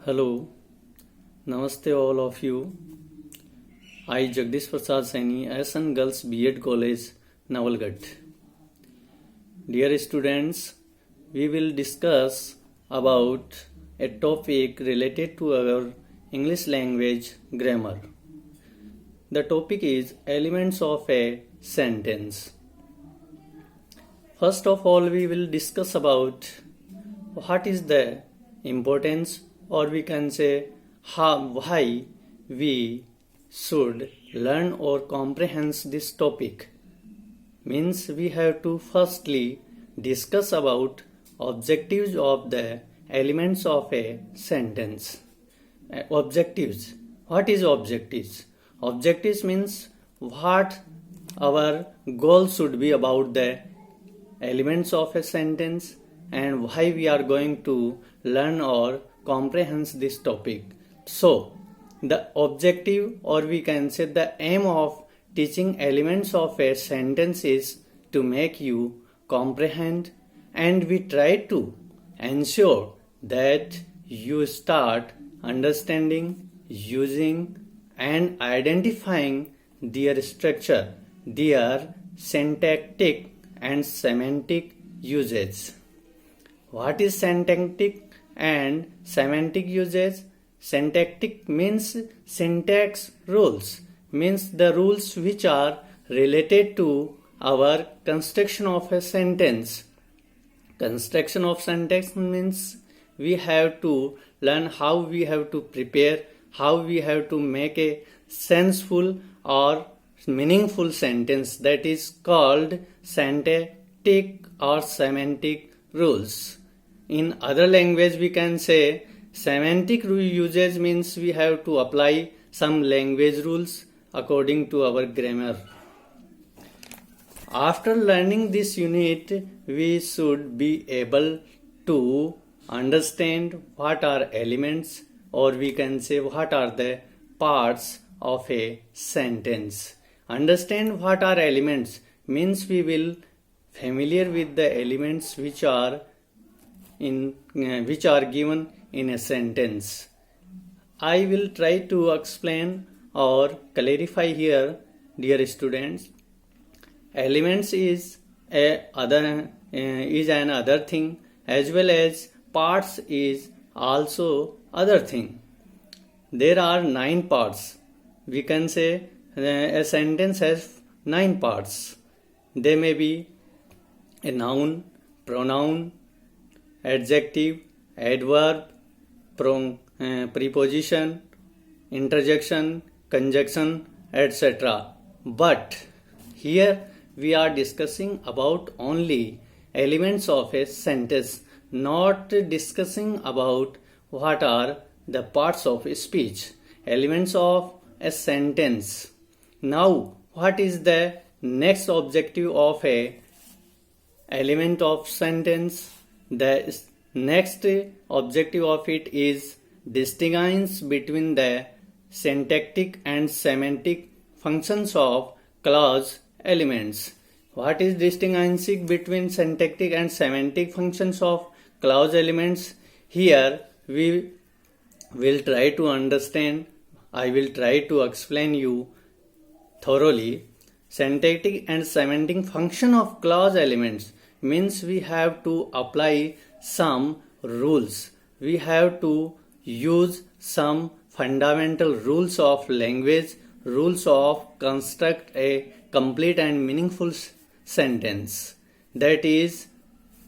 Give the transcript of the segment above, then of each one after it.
Hello, Namaste all of you. I Jagdish Prasad Saini, SN Girls B.Ed College, Nawalgarh. Dear students, we will discuss about a topic related to our English language grammar. The topic is elements of a sentence. First of all, we will discuss about what is the importance, or we can say why we should learn or comprehend this topic. Means we have to firstly discuss about objectives of the elements of a sentence. Objectives. What is objectives? Objectives means what our goal should be about the elements of a sentence and why we are going to learn or comprehend this topic. So, the objective, or we can say the aim of teaching elements of a sentence is to make you comprehend, and we try to ensure that you start understanding, using and identifying their structure, their syntactic and semantic usage. What is syntactic and semantic usage? Syntactic means syntax rules, means the rules which are related to our construction of a sentence. Construction of sentence means we have to learn how we have to prepare, how we have to make a senseful or meaningful sentence, that is called syntactic or semantic rules. In other language we can say semantic usage means we have to apply some language rules according to our grammar. After learning this unit, we should be able to understand what are elements, or we can say what are the parts of a sentence. Understand what are elements means we will familiar with the elements which are given in a sentence. I will try to explain or clarify here, dear students. Elements is an other thing, as well as parts is also other thing. There are 9 parts. We can say a sentence has 9 parts. They may be a noun, pronoun, adjective, adverb, preposition, interjection, conjunction, etc. But here we are discussing about only elements of a sentence, not discussing about what are the parts of a speech, elements of a sentence. Now, what is the next objective of a element of sentence? The next objective of it is distinguish between the syntactic and semantic functions of clause elements. What is distinguishing between syntactic and semantic functions of clause elements? Here we will try to understand. I will try to explain you thoroughly. Syntactic and semantic function of clause elements means we have to apply some rules. We have to use some fundamental rules of language, rules of construct a complete and meaningful sentence. That is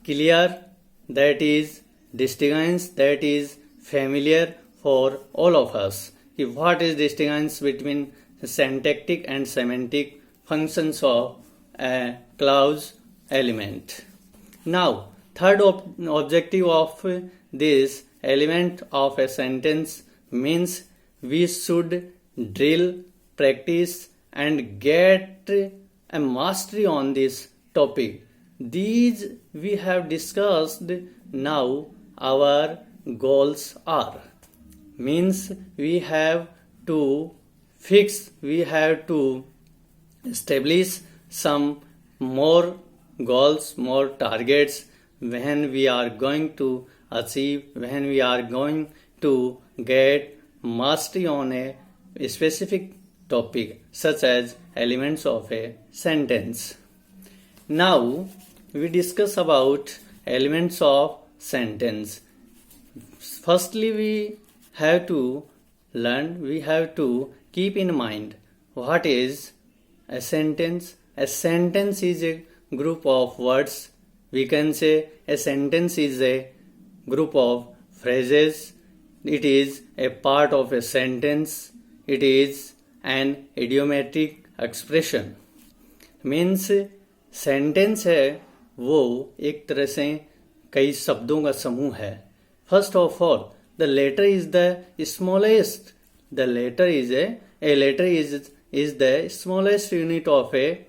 clear, that is distinguished, that is familiar for all of us. What is distinguished between syntactic and semantic functions of a clause element. Now, third objective of this element of a sentence means we should drill, practice and get a mastery on this topic. These we have discussed. Now our goals are, means we have to establish some more goals, more targets when we are going to achieve, when we are going to get mastery on a specific topic such as elements of a sentence. Now we discuss about elements of sentence. Firstly, we have to keep in mind what is a sentence. A sentence is a group of words. We can say a sentence is a group of phrases. It is a part of a sentence. It is an idiomatic expression. Means sentence है वो एक तरह से कई शब्दों का समूह है. First of all, the letter is the smallest. The letter is a letter is the smallest unit of a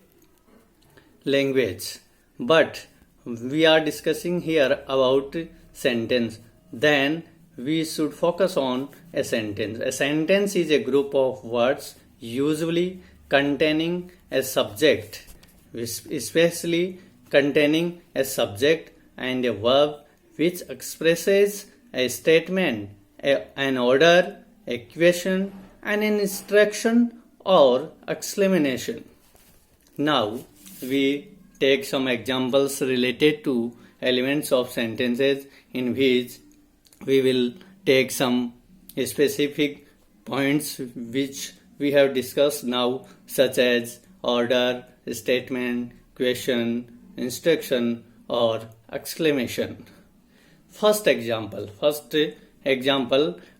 language. But we are discussing here about sentence. Then we should focus on a sentence. A sentence is a group of words usually containing a subject, especially containing a subject and a verb which expresses a statement, an order, a question, and an instruction or exclamation. Now we take some examples related to elements of sentences in which we will take some specific points which we have discussed now, such as order, statement, question, instruction, or exclamation. First example,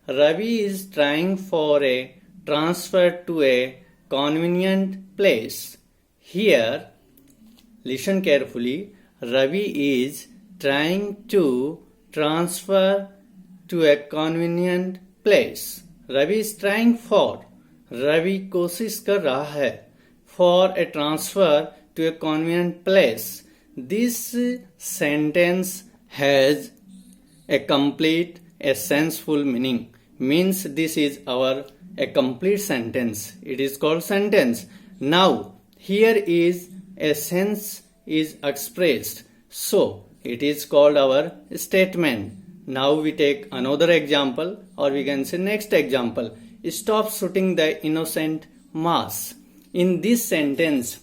Ravi is trying for a transfer to a convenient place. Here, listen carefully. Ravi is trying to transfer to a convenient place. Ravi is trying for. Ravi कोशिश कर रहा है for a transfer to a convenient place. This sentence has a complete, a senseful meaning. Means this is a complete sentence. It is called sentence. Now here is a sense is expressed, so it is called our statement. Now we take another example, or we can say next example. Stop shooting the innocent mass. In this sentence,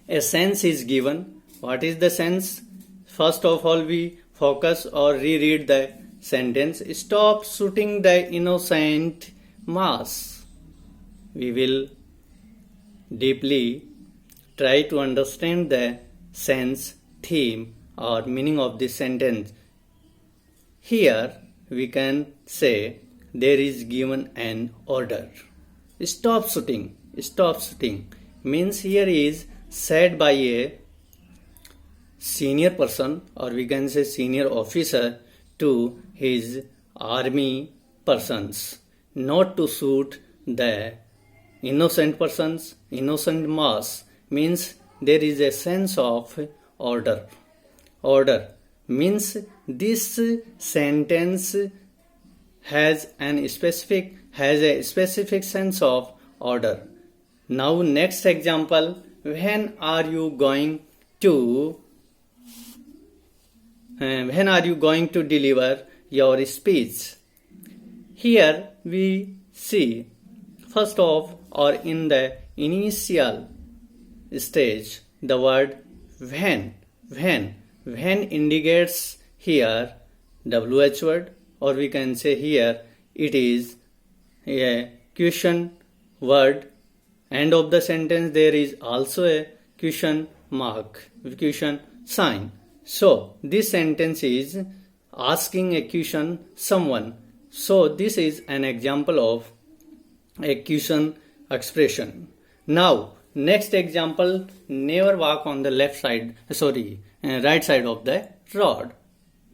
a sense is given. What is the sense? First of all, we focus or reread the sentence. Stop shooting the innocent mass. We will deeply try to understand the sense, theme, or meaning of this sentence. Here we can say there is given an order. Stop shooting. Stop shooting means here is said by a senior person, or we can say senior officer, to his army persons, not to shoot the innocent persons. Innocent mass means there is a sense of order. Order means this sentence has a specific sense of order. Now next example, when are you going to deliver your speech? Here we see first of, or in the initial stage, the word when. When indicates here WH word, or we can say here it is a question word. End of the sentence there is also a question mark, question sign. So this sentence is asking a question someone. So this is an example of a question expression. Now next example, never walk on the right side of the road.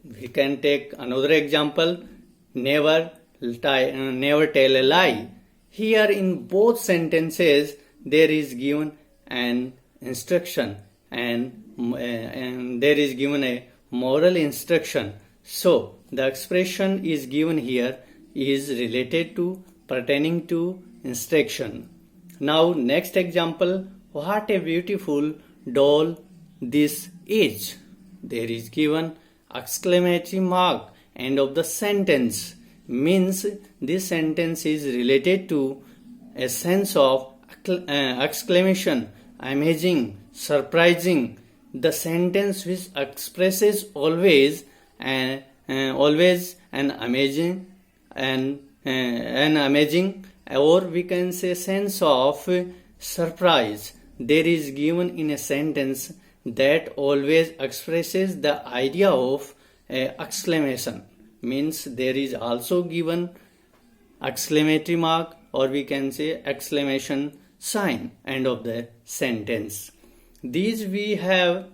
We can take another example, never tell a lie. Here in both sentences there is given an instruction and there is given a moral instruction. So the expression is given here is related to, pertaining to instruction. Now next example, what a beautiful doll this is. There is given exclamatory mark, end of the sentence. means this sentence is related to a sense of exclamation, amazing, surprising. The sentence which expresses always an amazing an amazing, or we can say sense of surprise. There is given in a sentence that always expresses the idea of exclamation, means there is also given exclamatory mark, or we can say exclamation sign end of the sentence. These we have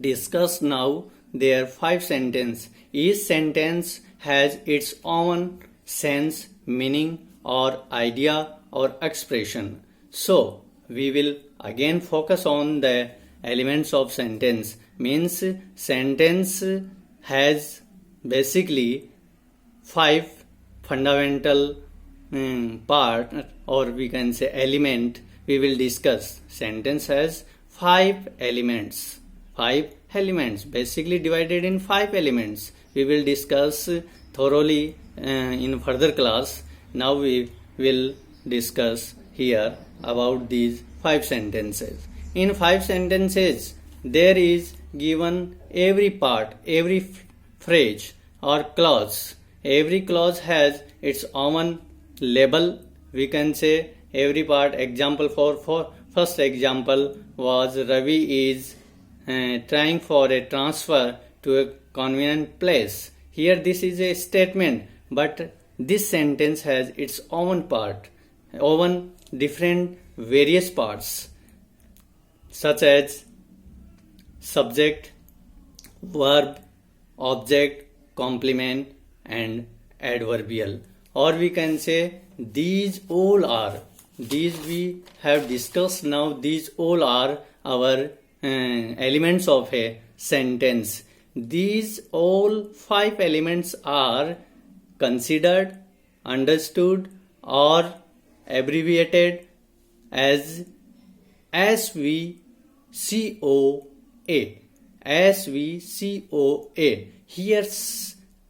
discussed now. There are 5 sentences. Each sentence has its own sense, meaning, or idea or expression. So we will again focus on the elements of sentence. Means sentence has basically 5 fundamental part, or we can say element. We will discuss. Sentence has 5 elements. 5 elements basically divided in 5 elements. We will discuss thoroughly in further class. Now we will discuss here about these 5 sentences. In 5 sentences there is given every part, every phrase or clause. Every clause has its own label. We can say every part. Example for first example was Ravi is trying for a transfer to a convenient place. Here this is a statement, but this sentence has its own part, own different various parts, such as subject, verb, object, complement and adverbial. Or we can say these we have discussed now, these all are our elements of a sentence. These all 5 elements are considered, understood or abbreviated as SVCOA. SVCOA. Here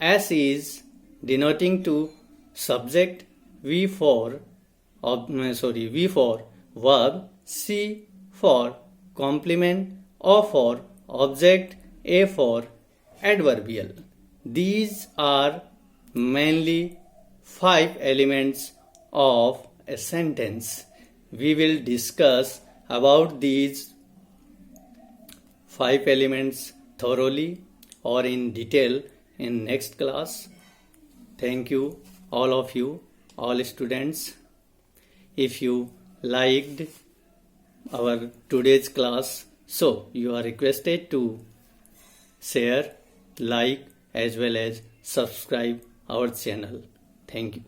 S is denoting to subject, V for verb, C for complement, O for object, A for adverbial. These are mainly 5 elements of a sentence. We will discuss about these 5 elements thoroughly or in detail in next class. Thank you, all of you, all students. If you liked our today's class, so you are requested to share, like as well as subscribe our channel. Thank you.